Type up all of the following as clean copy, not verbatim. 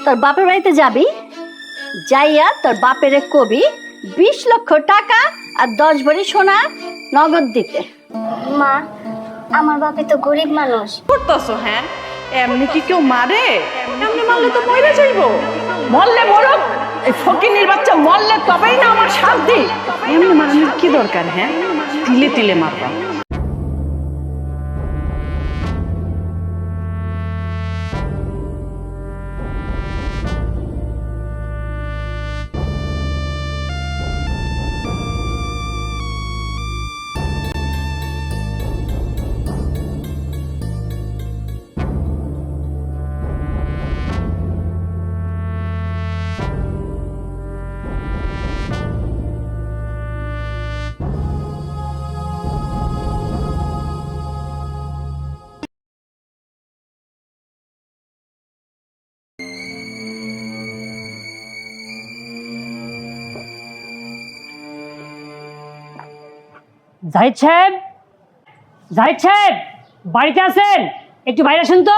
তোর বাপের বাড়িতে যাবি, যাইয়া তোর বাপেরে কবি 20 লক্ষ টাকা আর 10 ভরি সোনা নগদ দিতে। মা, আমার বাপে তো গরিব মানুষ। করতেছো? হ্যাঁ, এমনি কি কেউ মারে? এমনি মারলে তো মরে যাইবো। মরলে মরক, এই ফকিনীর বাচ্চা মরলে তবেই না আমার শান্তি। এমনি মারানোর কি দরকার? হ্যাঁ, তিলে তিলে মারবা। জাহিদ সাহেব, জাহিদ সাহেব বাড়িতে আছেন? একটু বাইরে আসেন তো।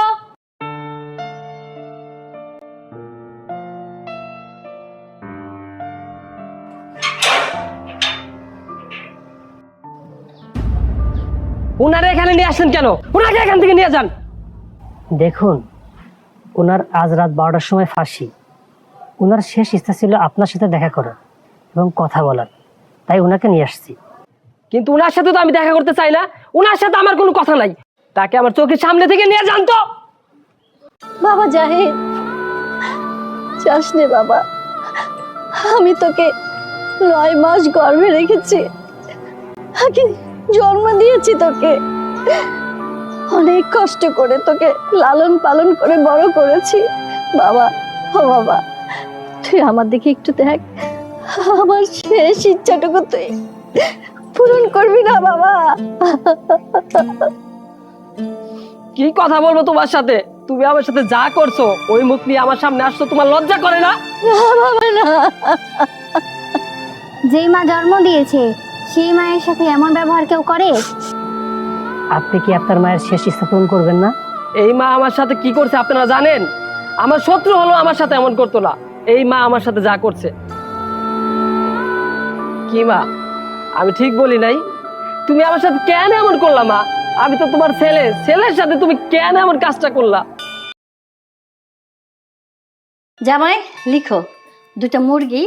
ওনারা এখানে নিয়ে আসলেন কেন? ওনাকে এখান থেকে নিয়ে যান। দেখুন, ওনার আজ রাত 12টার সময় ফাঁসি। ওনার শেষ ইচ্ছা ছিল আপনার সাথে দেখা করার এবং কথা বলার, তাই ওনাকে নিয়ে আসছি। কিন্তু ওনার সাথে তো আমি দেখা করতে চাই না, ওনার সাথে আমার কোনো কথা নাই। তাকে আমার চোখের সামনে থেকে নিয়ে যান তো। বাবা জাহিদ, যাস নে বাবা, আমি তোকে 9 মাস গর্ভে রেখেছি, আগে জন্ম দিয়েছি তোকে, অনেক কষ্ট করে তোকে লালন পালন করে বড় করেছি বাবা। ও বাবা, তুই আমার দিকে একটু দেখ, আমার শেষ ইচ্ছাটুকু তুই পূরণ করবি না বাবা? কি কথা বলবো তোমার সাথে? তুমি আমার সাথে যা করছো, ওই মুখ নিয়ে আমার সামনে আসছো, তোমার লজ্জা করে না? বাবা না, যেই মা জন্ম দিয়েছে সেই মায়ের সাথে এমন ব্যবহার কেউ করে? আপনি কি আপনার মায়ের শেষ ইচ্ছা পূরণ করবেন না? এই মা আমার সাথে কি করছে আপনারা জানেন? আমার শত্রু হলো আমার সাথে এমন করতো না। এই মা আমার সাথে যা করছে। কি মা, আমি ঠিক বলি নাই? তুমি আমার সাথে কেন এমন করলা মা? আমি তো তোমার ছেলে, ছেলের সাথে তুমি কেন এমন কাজটা করলা? জামাই লিখো, 2টা মুরগি,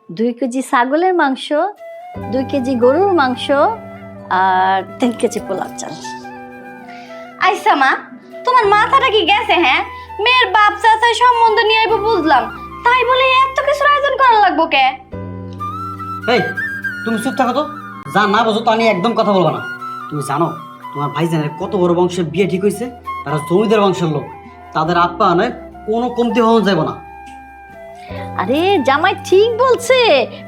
2 কেজি ছাগলের মাংস, 2 কেজি গরুর মাংস আর 3 কেজি পোলাও চাল। আইসা মা, তোমার মাথাটা কি গেছে? হ্যাঁ, মেয়ের বাপ চাচা সম্বন্ধ নিয়ে আইবো বুঝলাম, তাই বলে এত কিছু আয়োজন করা লাগবো কে? এই তুমি চুপ থাকো তো, যা না বোঝো তা নিয়ে একদম কথা বলবো না। তুমি জানো তোমার ভাইজানের কত বড় বংশের বিয়ে ঠিক হয়েছে? তারা জমিদার বংশের লোক, তাদের আপ্যায়নে কোনো কমতি হওয়া যাব না। আরে জামাই ঠিক বলছে,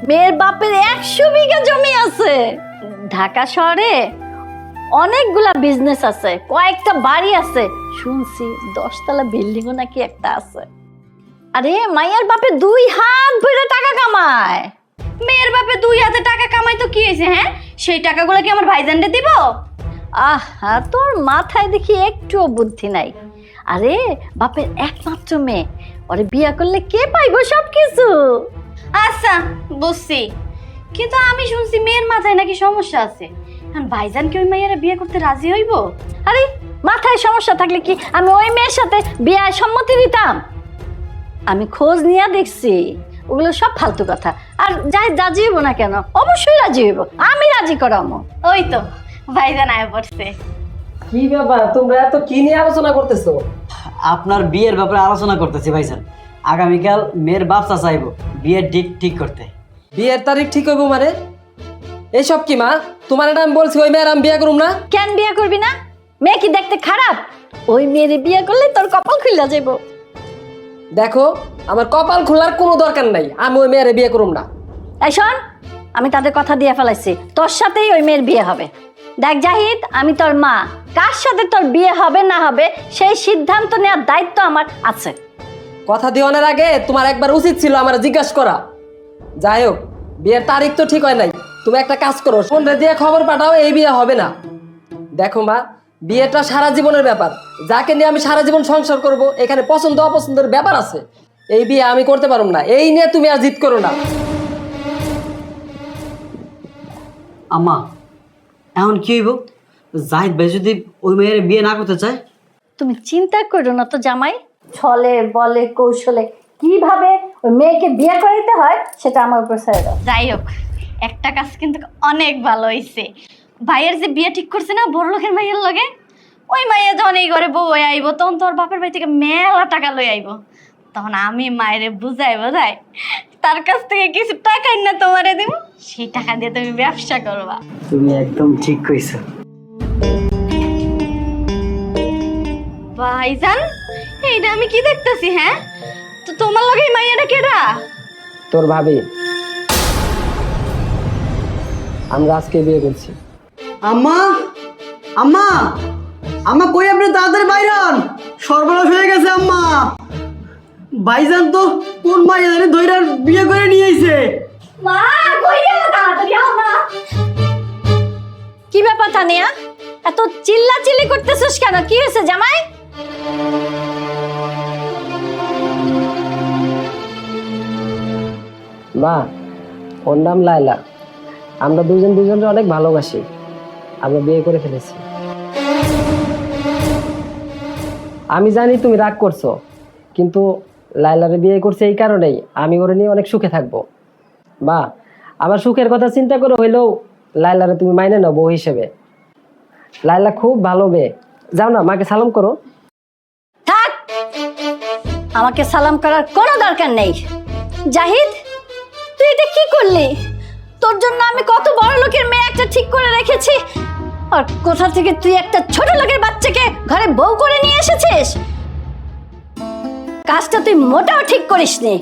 মেয়ের বাপের 100 বিঘা জমি আছে, ঢাকা শহরে অনেকগুলা বিজনেস আছে, কয়েকটা বাড়ি আছে, শুনছি 10 তলা বিল্ডিংও নাকি একটা আছে। আরে মাইয়ার বাপে 2 হাত ভরে টাকা কামায়। মেয়ের বাপে 2 হাতে টাকা কামাই তো কি হয়েছে? হ্যাঁ, সেই টাকাগুলো কি আমার ভাইজানরে দিব? আহা, তোর মাথায় দেখি একটুও বুদ্ধি নাই। আরে বাপের একমাত্র মেয়ে, ওরে বিয়ে করলে কে পাইবো সব কিছু। আচ্ছা বুঝছি, কিন্তু আমি শুনছি মেয়ের মাথায় নাকি সমস্যা আছে। এখন ভাইজান কি ওই মেয়েরা বিয়ে করতে রাজি হইব? আরে মাথায় সমস্যা থাকলে কি আমি ওই মেয়ের সাথে বিয়ে সম্মতি দিতাম? আমি খোঁজ নিয়ে দেখছি, ওগুলো সব ফালতু কথা। আর যাই রাজি হইব না কেন? অবশ্যই রাজি হইব, আমি রাজি করামো। ওই তো ভাইজান আয়া পড়ছে। কি ব্যাপার, তোমরা এত কি নিয়ে আলোচনা করতেছো? আপনার বিয়ের ব্যাপারে আলোচনা করতেছি ভাইজান। আগামীকাল মেয়ের বাপ চাচা আইব বিয়ের ডেট ঠিক করতে। বিয়ের তারিখ ঠিক হইব মানে? এইসব কি মা? তোমার এটা আমি বলছি ওই মেয়ের আমি বিয়ে করুম না। কেন বিয়ে করবি না? মেয়ে কি দেখতে খারাপ? ওই মেয়ের বিয়ে করলে তোর কপাল খুলে যাইব। দেখো, আমার কপাল খোলার কোনো দরকার নাই, আমি ওই মেয়ের বিয়ে করুম না। এই শোন, আমি তাদের কথা দিয়ে ফেলাইছি, তোর সাথেই ওই মেয়ের বিয়ে হবে। দেখ জাহিদ, আমি তোর মা, কার সাথে তোর বিয়ে হবে না হবে সেই সিদ্ধান্ত নেওয়ার দায়িত্ব আমার আছে। কথা দেওয়ানোর আগে তোমার একবার উচিত ছিল আমার জিজ্ঞাসা করা। যাই হোক, বিয়ের তারিখ তো ঠিক হয় নাই। তুমি একটা কাজ করো, ফোন দিয়ে খবর পাঠাও এই বিয়ে হবে না। দেখো মা, বিয়েটা সারা জীবনের ব্যাপার। যাকে নিয়ে আমি সারা জীবন সংসার করব, এখানে পছন্দ অপছন্দের ব্যাপার আছে। এই বিয়ে আমি করতে পারবো না, এই নিয়ে তুমি আর জিদ করো না। আম্মা এখন কি হইব? জাহিদ ভাই যদি ওই মেয়ের বিয়ে না করতে চায়? তুমি চিন্তা করো না তো জামাই, ছলে বলে কৌশলে কিভাবে ওই মেয়েকে বিয়ে করাইতে হয় সেটা আমার উপর ছেড়ে দাও। যাই হোক, একটা কাজ কিন্তু অনেক ভালো হয়েছে। ভাইয়ের যে বিয়ে ঠিক করছে না বড় লোকের মাইয়ের লগে, ওই মাইয়া যখন এই ঘরে বউ হয়ে আইব তখন তোর বাপের বাড়ি থেকে মেলা টাকা লই আইব। তখন আমি মায়েরে বুঝাই তার কাছ থেকে কিছু টাকা না তোমারে দিব, সেই টাকা দিয়ে তুমি ব্যবসা করবা। তুমি একদম ঠিক কইছো। ভাইজান, এইটা আমি কি দেখতেছি? হ্যাঁ, তো তোমার লগে এই মাইয়াটা কেডা? তোর ভাবি, আমরা আজকে বিয়ে করছি। আম্মা আম্মা আম্মা কই আপনি? তাড়াতাড়ি বাইরে হন, সর্বনাশ হয়ে গেছে আম্মা। ভাইজান তো কোন মাইয়া জানি ধইরা বিয়ে করে নিয়ে আইছে। মা কই গেল? তাড়াতাড়ি আও না। কি ব্যাপার তানিয়া, এত চিল্লাচিল্লি করতেছিস কেন? কি হয়েছে জামাই? মা, ওর নাম লায়লা। আমরা দুজনকে অনেক ভালোবাসি, আমরা বিয়ে করে ফেলেছি। আমি জানি তুমি রাগ করছো, কিন্তু লায়লারে বিয়ে করছে এই কারণেই আমি ওরে নিয়ে অনেক সুখে থাকবো। মা, আমার সুখের কথা চিন্তা করে হইলেও লায়লারে তুমি মাইনে নাও বউ হিসেবে। লায়লা খুব ভালো মেয়ে। যাও না, মাকে সালাম করো। থাক, আমাকে সালাম করার কোনো দরকার নেই। জাহিদ, তুই এটা কি করলি? তোর জন্য আমি কত বড় লোকের মেয়ে একটা ঠিক করে রেখেছি, আর কোথা থেকে তুই একটা ছোট লোকের বাচ্চাকে ঘরে বউ করে নিয়ে এসেছিস? কাজটা তুই মোটেও ঠিক করিসনি।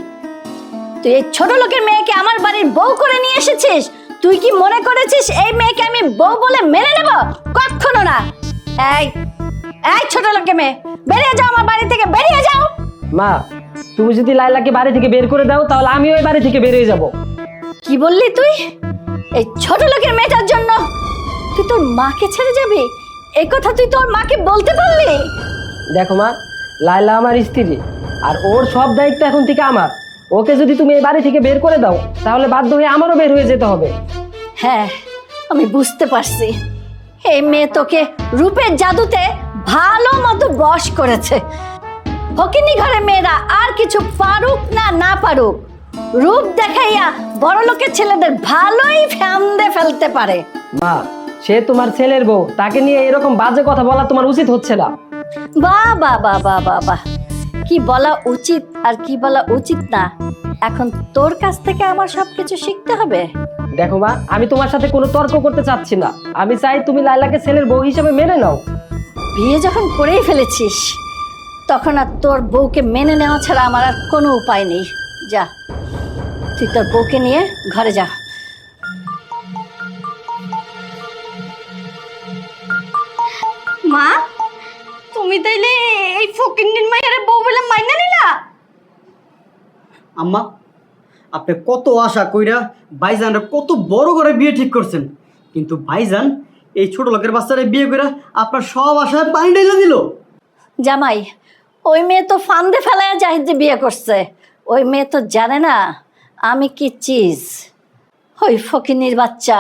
তুই এই ছোট লোকের মেয়েকে আমার বাড়ির বউ করে নিয়ে এসেছিস। তুই কি মনে করেছিস এই মেয়েকে আমি বউ বলে মেনে নেব? কখনো না। এই এই ছোট লোকের মেয়ে, বেরিয়ে যাও আমার বাড়ি থেকে, বেরিয়ে যাও। মা, তুমি যদি লায়লাকে বাড়ি থেকে বের করে দাও তাহলে আমিও ওই বাড়ি থেকে বেরিয়ে যাব। কি বললি তুই? এই ছোট লোকের মেয়েটার জন্য তুই তোর মাকে ছেড়ে যাবি? এই কথা তুই তোর মাকে বলতে পারলি? দেখো মা, লায়লা আমার স্ত্রী, আর ওর সব দায়িত্ব এখন থেকে আমার। ওকে যদি তুমি এই বাড়ি থেকে বের করে দাও তাহলে বাধ্য হয়ে আমারও বের হয়ে যেতে হবে। হ্যাঁ, আমি বুঝতে পারছি। এই মেয়ে তোকে রূপের জাদুতে ভালো মতো বশ করেছে। ফকিনি ঘরে মেয়েরা আর কিছু পারুক না না পারুক, রূপ দেখাইয়া বড় লোকের ছেলেদের ভালোই ফ্যামদে ফেলতে পারে। মা, সে তোমার ছেলের বউ, তাকে নিয়ে এরকম বাজে কথা বলা তোমার উচিত হচ্ছে না। বাহ বাহ বাহ বাহ বাহ বাহ, কি বলা উচিত আর কি বলা উচিত না এখন তোর কাছ থেকে আমার সবকিছু শিখতে হবে। দেখো মা, আমি তোমার সাথে কোনো তর্ক করতে চাচ্ছি না। আমি চাই তুমি লায়লাকে ছেলের বউ হিসেবে মেনে নাও। বিয়ে যখন করেই ফেলেছিস তখন আর তোর বউকে মেনে নেওয়া ছাড়া আমার আর কোনো উপায় নেই। যা, তুই তোর বউকে নিয়ে ঘরে যা। মা, তুমি তাইলে এই ফকিন্নির মাইয়ারে বউ বলে মাইনা নিলা? আম্মা, আপনি কত আশা কইরা ভাইজানরা কত বড় করে বিয়ে ঠিক করছেন, কিন্তু ভাইজান এই ছোট লোকের বাচ্চারা বিয়ে করে আপনার সব আশায় পানি ঢেলে দিল। জামাই, ওই মেয়ে তো ফান্দে ফেলায় জাহিদ যে বিয়ে করছে। ওই মেয়ে তো জানে না আমি কি চিজ। ওই ফকিনির বাচ্চা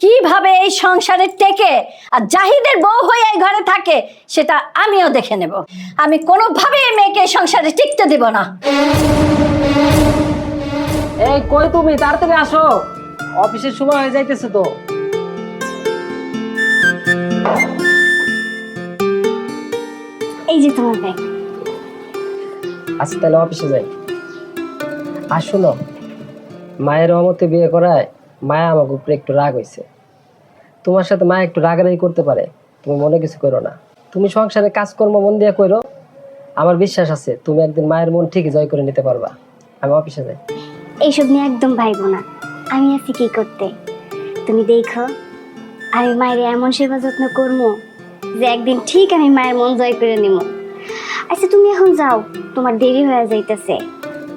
কিভাবে এই সংসারে টেকে আর জাহিদের বউ হয়ে এই ঘরে থাকে সেটা আমিও দেখে নেব। আমি কোনোভাবে এই মেয়েকে এই সংসারে টিকতে দেব না। এই কই তুমি, তাড়াতাড়ি আসো, অফিসের সময় হয়ে যাইতেছে তো। এই যে তোমার ব্যাগ। আচ্ছা তাহলে অফিসে যাই। আর শোনো, মায়ের অমতে বিয়ে করায় মায়া আমার উপরে একটু রাগ হয়েছে। তোমার সাথে মা একটু রাগারাগি করতে পারে, তুমি মনে কিছু করো না। তুমি সংসারে কাজকর্ম মন দিয়ে করো, আমার বিশ্বাস আছে তুমি একদিন মায়ের মন ঠিকই জয় করে নিতে পারবা। আমি অফিসে যাই। এইসব নিয়ে একদম ভাইবো না, আমি আছি কি করতে। তুমি দেখো, আমি মায়ের এমন সেবা যত্ন করবো যে একদিন ঠিক আমি মায়ের মন জয় করে নিব। আচ্ছা তুমি এখন যাও, তোমার দেরি হয়ে যাইতেছে।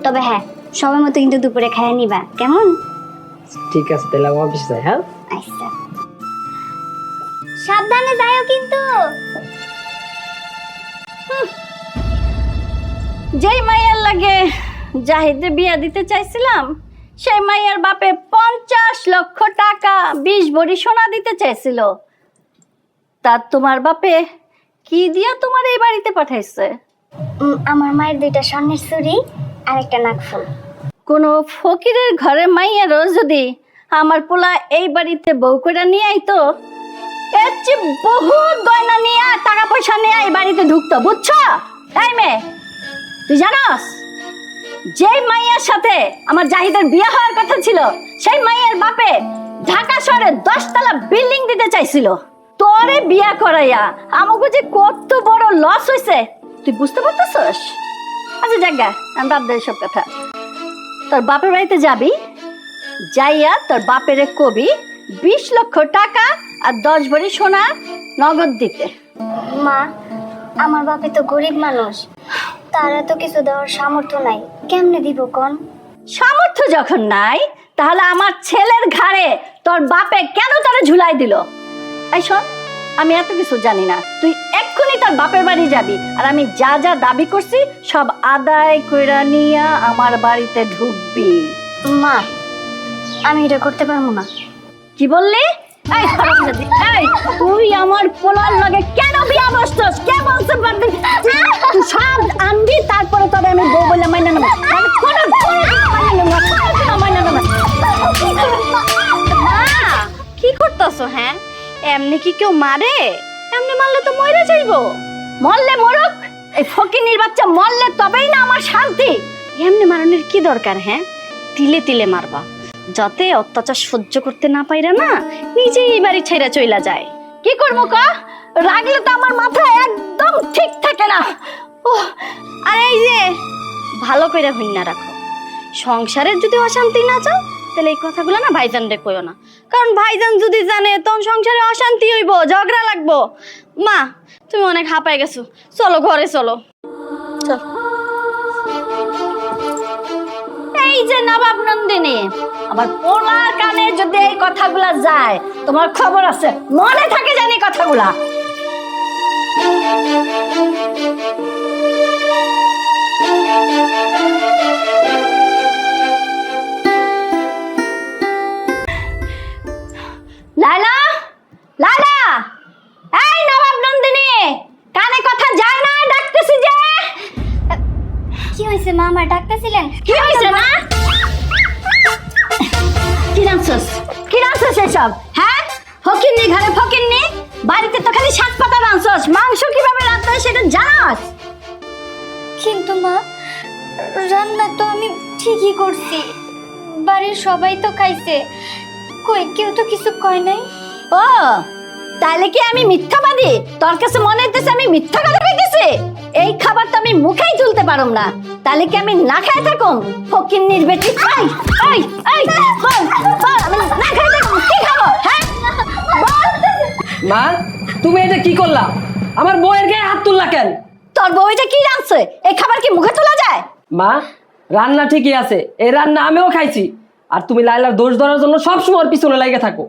তবে হ্যাঁ, সময় মতো কিন্তু দুপুরে খাইয়া নিবা, কেমন? ঠিক আছে, তাহলে আমি অফিসে যাই। হ্যাঁ, আচ্ছা, সাবধানে যাও কিন্তু যেই মাইয়ার লাগে জাহিদে বিয়া দিতে চাইছিলাম, সেই মাইয়ার বাপে 50 লক্ষ টাকা 20 ভরি সোনা দিতে চাইছিল। তা তোমার বাপে কি দিয়া তোমার এই বাড়িতে পাঠাইছে? আমার মায়ের 2টা স্বর্ণের চুড়ি আর একটা নাকফুল। কোনো ফকিরের ঘরে মাইয়ারও যদি আমার পোলা এই বাড়িতে বউ করে নিয়ে আইতো, এর চেয়ে বহুত গয়না নিয়ে টাকা পয়সা নিয়ে এই বাড়িতে ঢুকতো, বুঝছো? এই মেয়ে, তুই জানোস যেই মাইয়ার সাথে আমার জাহিদের বিয়ে হওয়ার কথা ছিল, সেই মাইয়ার বাপে ঢাকা শহরে 10 তলা বিল্ডিং দিতে চাইছিল। তোরে বিয়া করাইয়া আমাকে যে কত বড় লস হয়েছে তুই বুঝতে পারতেছস? আচ্ছা জায়গা, আমি বাদ দেই সব কথা। তোর বাপের বাড়িতে যাবি, যাইয়া তোর বাপের কবি 20 লক্ষ টাকা আর 10 ভরি সোনা নগদ দিতে। মা, আমার বাপে তো গরিব মানুষ, তারা তো কিছু দেওয়ার সামর্থ্য নাই, কেমনে দিব কোন? সামর্থ্য যখন নাই, তাহলে আমার ছেলের ঘাড়ে তোর বাপে কেন তোরে ঝুলাই দিল? এই শোন, আমি এত কিছু জানি না, তুই এক্ষুনি তোর বাপের বাড়ি যাবি, আর আমি যা যা দাবি করছি সব আদায় কইরা নিয়া আমার বাড়িতে ঢুকবি। মা, আমি এটা করতে পারবো না। কি বললি? এই হারামজাদি, এই তুই আমার পোলার লগে কেন বিয়া বসছস? কে বলছে বাড়ি? তুই সব আনবি, তারপরে তবে আমি বউ বলে মাইনা নেব। আমি কোনো মাইনা নেব না। মা, কি করতেছো? হ্যাঁ, এমনি কি কেউ মারে? এমনি মারলে তো মরে যাইবো। মরলে মরুক, এই ফকিনীর বাচ্চা মরলে তবেই না আমার শান্তি। এমনি মারানোর কি দরকার? হ্যাঁ, তিলে তিলে মারবা, যাতে অত্যাচার সহ্য করতে না পাইরা না নিজেই এই বাড়ি ছেড়ে চইলা যায়। কি করবো কা? রাগলে তো আমার মাথা একদম ঠিক থাকে না। আর এই যে ভালো করে হইনা রাখো, সংসারের যদি অশান্তি না চাও তাহলে এই কথাগুলো না ভাইজান রে কইও না, কারণ ভাইজান যদি জানে তখন সংসারে অশান্তি হইব, ঝগড়া লাগবো। মা, তুমি অনেক হাঁপায় গেছো, চলো ঘরে চলো। চল। এই যে নবাব নন্দিনী, আমার পোলার কানে যদি এই কথাগুলা যায়, তোমার খবর আছে, মনে থাকে জানি কথাগুলা। লাইলা, লাইলা, এই নবাব নন্দিনী, কানে কথা যায় না? ডাকতেছি যে। কি হয়েছে মা, আমার ডাকতেছিলেন? কি হয়েছে না? কি রাঁধছস? কি রাঁধছস এসব? হ্যাঁ, ফকিন্নি ঘরে ফকিন্নি, বাড়িতে তো খালি শাক পাতা রাঁধছস, মাংস কিভাবে রাঁধতে হয় সেটা জানাস? কিন্তু মা, রান্না তো আমি ঠিকই করছি, বাড়ির সবাই তো খাইছে, কই কেউ তো কিছু কয় নাই। ও, তাহলে কি আমি মিথ্যাবাদী? তোর কাছে মনে হইতেছে আমি মিথ্যা কথা কইতেছি? এই খাবার তো আমি মুখেই তুলতে পারুম না, তাহলে কি আমি না খাই থাকুম? ফকিন্নির বেটি, এই এই এই বল বল, আমি না খাই থাকুম, কি খাবো? হ্যাঁ বল। মা, তুমি এটা কি করলা? আমার বউয়ের গায়ে হাত তুললা কেন? তোর বউ এটা কি রাঁধছে? এই খাবার কি মুখে তোলা যায়? মা, রান্না ঠিকই আছে, এই রান্না আমিও খাইছি, আর তুমি লাইলার দোষ ধরার জন্য সবসময় ওর পিছনে লেগে থাকো,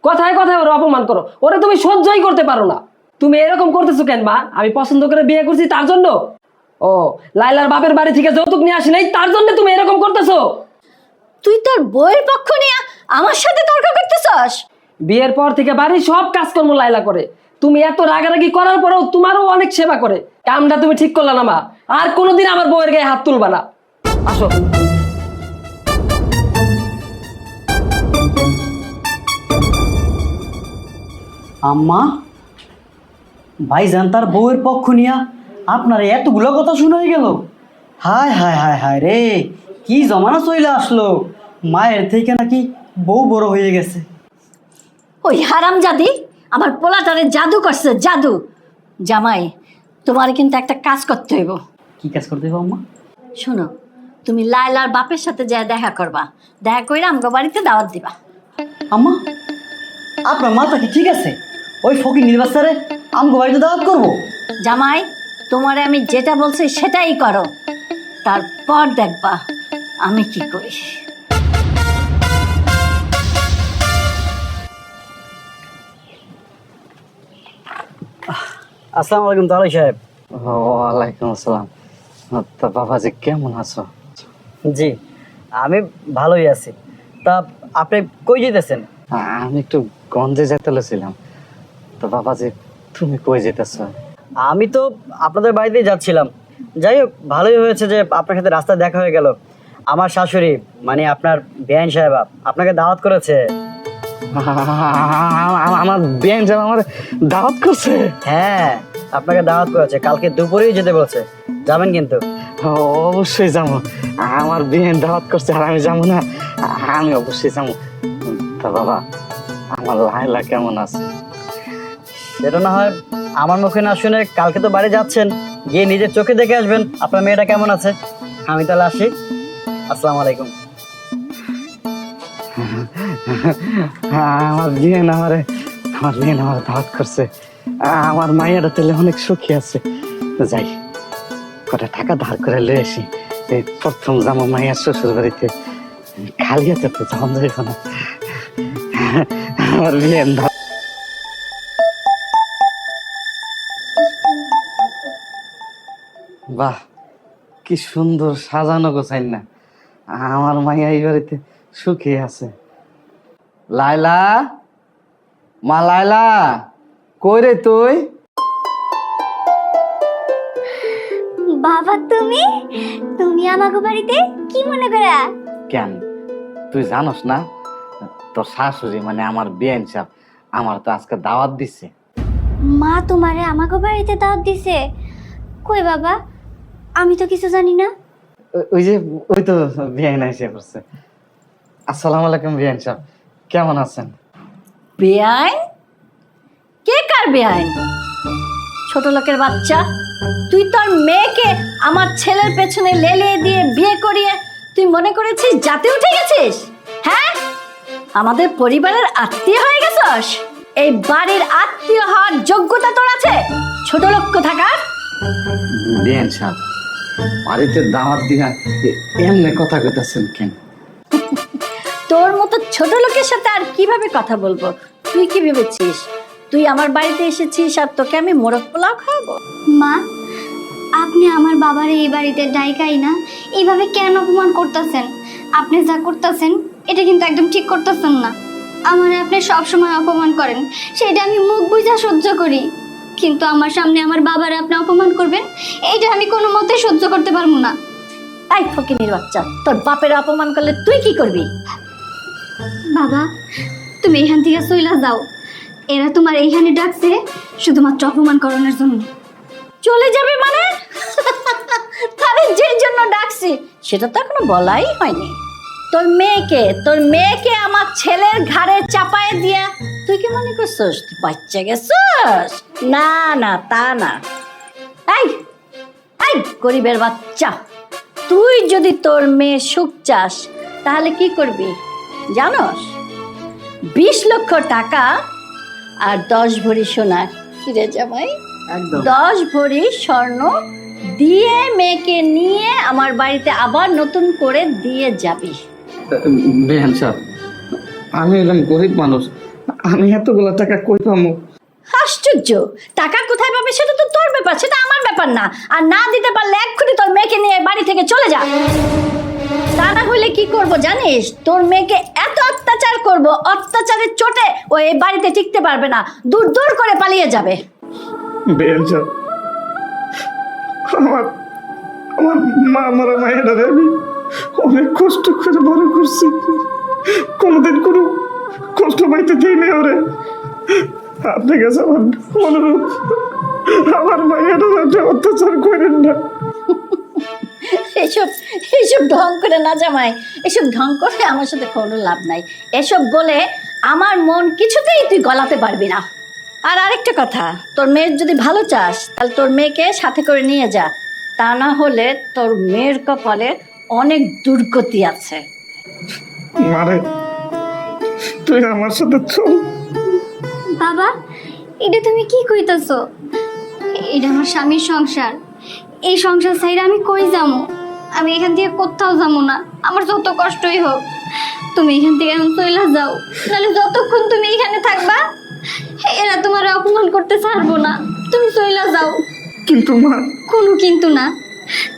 কথায় কথায় ওরা অপমান করো, ওরা তুমি সহ্যই করতে পারো না। তুমি এরকম করতেছো কেন মা? আমি পছন্দ করে বিয়ে করছি তার জন্য? ও, লাইলার বাপের বাড়ি থেকে যৌতুক নিয়ে আসি নাই তার জন্য তুমি এরকম করতেছো? তুই তোর বউয়ের পক্ষ নিয়ে আমার সাথে তর্ক করতেছস? বিয়ের পর থেকে বাড়ির সব কাজকর্ম লাইলা করে, তুমি এত রাগারাগি করার পরেও তোমারও অনেক সেবা করে। কামটা তুমি ঠিক করলা না মা, আর কোনোদিন আমার বউয়ের গায়ে হাত তুলবা না। আসো। আম্মা, ভাইজান তার বউয়ের পক্ষ নিয়া আপনার এতগুলো কথা শোনাই গেল? হায় হায় হায় হায় রে, কি জমানা চলে আসলো, মায়ের থেকে নাকি বউ বড় হয়ে গেছে। ওই হারামজাদি আমার পোলাটারে জাদু করছে, জাদু। জামাই, তোমার কিন্তু একটা কাজ করতে হইব। কি কাজ করতে হবে আম্মা? শোনো, তুমি লায়লার বাপের সাথে যা দেখা করবা, দেখা কইরা আমগো বাড়িতে দাওয়াত দিবা। আম্মা, আপনার মাথা কি ঠিক আছে? ওই ফকির নির্বাচনে আমগো বাড়িতে দাওয়াত করবো? জামাই, তোমারে আমি যেটা বলছি সেটাই করো, তারপর দেখবা আমি কি করি। আসসালামু আলাইকুম তাহলে সাহেব। ওয়ালাইকুম আসসালাম। তা বাবাজি কেমন আছো? জি আমি ভালোই আছি। তা আপনি কই যেতেছেন? আমি একটু গঞ্জে যেতে লেছিলাম। তো বাবাজি তুমি কই যেতেছ? আমি তো আপনাদের বাড়িতেই যাচ্ছিলাম। যাই হোক ভালোই হয়েছে যে আপনার সাথে রাস্তায় দেখা হয়ে গেল। আমার শাশুড়ি মানে আপনার বেআইন সাহেব আপনাকে দাওয়াত করেছে। আমার বেঞ্চ আমার দাওয়াত করছে। হ্যাঁ আপনাকে দাওয়াত করেছে, কালকে দুপুরেই যেতে বলছে। যাবেন কিন্তু? অবশ্যই যাবো। আমার বেঞ্চ দাওয়াত করছে আর আমি যাবো না? আমি অবশ্যই যাবো। তা বাবা আমার লাইলা কেমন আছে? সেটা না হয় আমার মুখে না শুনে কালকে তো বাড়ি যাচ্ছেন, গিয়ে নিজের চোখে দেখে আসবেন আপনার মেয়েটা কেমন আছে। আমি তাহলে আসি, আসসালামু আলাইকুম। আমার বিয়েন আমার দাওয়াত করছে। আমার মায়েরা তেলে অনেক সুখী আছে। যাই কটা টাকা ধার করে লয়ে আসি। এই প্রথম যাবো মায়ের শ্বশুর বাড়িতে, খালি হাতে তো যাওয়া যাইব না। আমার বিয়েন বাহ কি সুন্দর সাজানো গোছাই না। আমার মাইয়া এই বাড়িতে সুখী আছে। লাইলা, মা লাইলা, কই রে তুই? বাবা তুমি তুমি আমাকে বাড়িতে কি মনে করা? কেন তুই জানোস না তোর শাশুড়ি মানে আমার বিয়েন সাহেব আমার তো আজকে দাওয়াত দিচ্ছে। মা তোমারে আমাকে বাড়িতে দাওয়াত দিছে? কই বাবা, আমি তো কিছু জানি না। ওই তো বিয়েন এসে পড়ছে। আসসালামু আলাইকুম বিয়েন সাহেব, কেমন আছেন? বেআইন? কে কার বেআইন? ছোট লোকের বাচ্চা, তুই তোর মেয়েকে আমার ছেলের পেছনে লেলিয়ে দিয়ে বিয়ে করিয়ে তুই মনে করেছিস জাতে উঠে গেছিস? হ্যাঁ, আমাদের পরিবারের আত্মীয় হয়ে গেছস? এই বাড়ির আত্মীয় হওয়ার যোগ্যতা তোর আছে? ছোট লোক কোথাকার। বিয়েন সাহেব বাড়িতে দাওয়াত দিয়া এমনি কথা কইতাছেন কেন? তোর মতো ছোট লোকের সাথে আর কিভাবে কথা বলবো? তুই কি ভেবেছিস তুই আমার বাড়িতে এসেছিস আর তোকে আমি মোরগ পোলাও খাওয়াবো? মা, আপনি আমার বাবারে এই বাড়িতে ডাইকাই না এইভাবে কেন অপমান করতেছেন? আপনি যা করতেছেন এটা কিন্তু একদম ঠিক করতেছেন না। আমারে আপনি সবসময় অপমান করেন, সেটা আমি মুখ বুঝা সহ্য করি, কিন্তু আমার সামনে আমার বাবারে আপনি অপমান করবেন এইটা আমি কোনো মতে সহ্য করতে পারবো না। তাই ফকিনীর বাচ্চা, তোর বাপের অপমান করলে তুই কি করবি? বাবা তুমি এখান থেকে চইলা যাও, এরা তোমার এইখানে ডাকছে শুধুমাত্র অপমান করানোর জন্য। চলে যাবে মানে? তাহলে যে জন্য ডাকছি সেটা তো এখনো বলাই হয়নি। তোর মেয়েকে আমার ছেলের ঘাড়ে চাপায় দিয়া তুই কি মনে করছিস তুই বাচ্চা গেছিস? না না তা না। এই এই গরিবের বাচ্চা, তুই যদি তোর মেয়ের সুখ চাস তাহলে কি করবি জানোস? 20 লক্ষ টাকা আর 10 ভরি সোনা, কিরে জামাই, 10 ভরি স্বর্ণ দিয়ে মেয়েকে নিয়ে আমার বাড়িতে আবার নতুন করে দিয়ে যাবি। বিয়েন সাহেব আমি একজন গরিব মানুষ, আমি এতগুলো টাকা কই পাবো? আশ্চর্য, টাকা কোথায় পাবে সেটা তো তোর ব্যাপার, সেটা আমার ব্যাপার না। আর না দিতে পারলে এক্ষুনি তোর মেয়েকে নিয়ে বাড়ি থেকে চলে যা। তা না হলে কি করব জানিস? তোর মেয়েকে এত অত্যাচার করব, অত্যাচারের চোটে ও এই বাড়িতে টিকতে পারবে না, দূর দূর করে পালিয়ে যাবে। বিয়েন সাহেব আমার আমার মা মারা মায়েরা আমি অনেক কষ্ট করে বড় করছি, কোনোদিন কোনো কষ্ট পাইতে দিইনি ওরে। আপনি কাছে আমার অনুরোধ, আমার মায়েরা অত্যাচার করেন না। এসব এসব ঢং করে না জামাই, এসব ঢং করে আমার সাথে কোনো লাভ নাই। এসব বলে আমার মন কিছুতেই তুই গলাতে পারবি না। আর আরেকটা কথা, তোর মেয়ের যদি ভালো চাস তাহলে তোর মেয়েকে সাথে করে নিয়ে যা, তা না হলে তোর মেয়ের কপালে অনেক দুর্গতি আছে। মারে তুই আমার সাথে চল। বাবা এটা তুমি কি কইতাছো? এটা আমার স্বামীর সংসার, এই সংসার ছাইরা আমি কই যাবো? আমি এখান থেকে কোথাও যাবো না, আমার যত কষ্টই হোক। তুমি এখান থেকে এখন চইলা যাও, নাহলে যতক্ষণ তুমি এখানে থাকবা এরা তোমার অপমান করতে ছাড়বো না। তুমি চইলা যাও। কিন্তু মা, কোনো কিন্তু না,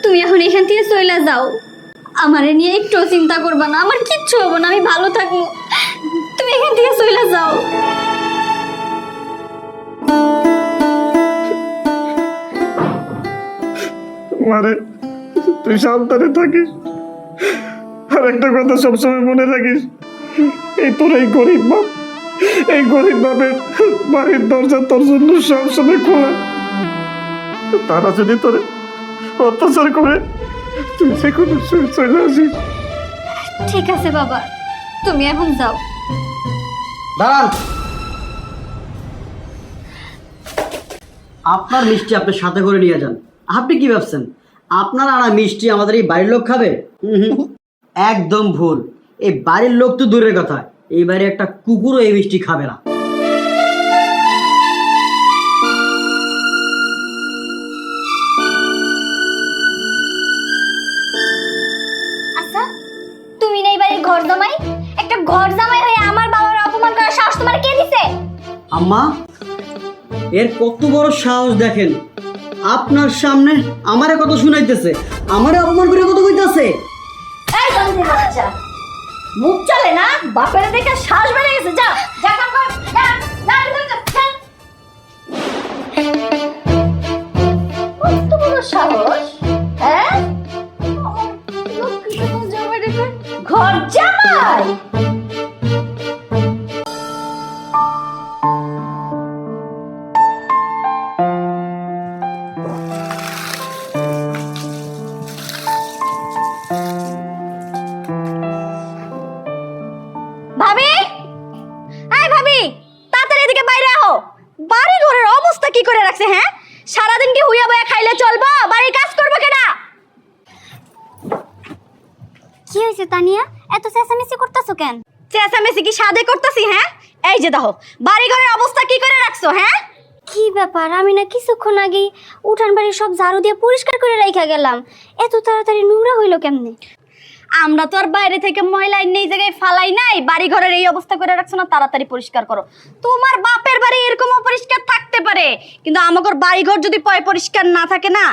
তুমি এখন এখান থেকে চইলা যাও। আমারে নিয়ে একটু চিন্তা করবা না, আমার কিচ্ছু হবো না, আমি ভালো থাকবো। তুমি এখান থেকে চইলা যাও। মারে তুই সাবধানে থাকিস, আর একটা কথা সবসময় মনে রাখিস, এই তোর এই গরিব বাপ, এই গরিব বাপের বাড়ির দরজা তোর জন্য সবসময় খোলা। তারা যদি তোর অত্যাচার করে তুই যে কোনো চলে আসিস। ঠিক আছে বাবা, তুমি এখন যাও। দাঁড়ান, আপনার মিষ্টি আপনি সাথে করে নিয়ে যান। আপনি কি ভাবছেন আপনার আনা মিষ্টি আমাদের এই বাড়ির লোক খাবে? একদম ভুল। এই বাড়ির লোক তো দূরের কথা, এই বাড়ির একটা কুকুরও এই মিষ্টি খাবে না। আচ্ছা, তুমি না এই বাড়ির ঘর জামাই, একটা ঘর জামাই হয়ে আমার বাবার অপমান করার সাহস তোমার কে দিছে? আম্মা, এর কত বড় সাহস দেখেন, আপনার সামনে আমারে কত শুনাইতেছে, আমারে অপমান করে কত কইতাছে। এই জন্মের বাচ্চা, মুখ চলে না, বাপের দেখে শ্বাস বেড়ে গেছে। যা যা কাম কর, যা যা ভিতরে যা, যা। কত বড় সাহস, হ্যাঁ? ঘর জামাই। ভাবি, এই ভাবি, তাড়াতাড়ি এদিকে বাইরে আহো। বাড়ি ঘরের অবস্থা কি করে রাখছে? হ্যাঁ, সারাদিন কি হুইয়া বয়া খাইলে চলবো? বাড়ির কাজ করবো কেডা? কি হয়েছে তানিয়া, এত চেঁচামেচি করতেছো কেন? চেঁচামেচি কি সাদে করতেছি? হ্যাঁ, এই যে দেখো বাড়ি ঘরের অবস্থা কি করে রাখছো। হ্যাঁ, কি ব্যাপার, আমি না কিছুক্ষণ আগে উঠান বাড়ি সব ঝাড়ু দিয়ে পরিষ্কার করে রাইখা গেলাম, এত তাড়াতাড়ি নোংরা হইলো কেমনে? আমরা তো আর বাইরে থেকে ময়লা এনে এই জায়গায় ফালাই নাই। বাড়ি ঘরের এই অবস্থা করে রাখছো না, তাড়াতাড়ি পরিষ্কার করো। তোমার বাপের বাড়ি এরকম পরিষ্কার থাকতে পারে, কিন্তু আমাদের বাড়ি ঘর যদি পরিষ্কার না থাকে না,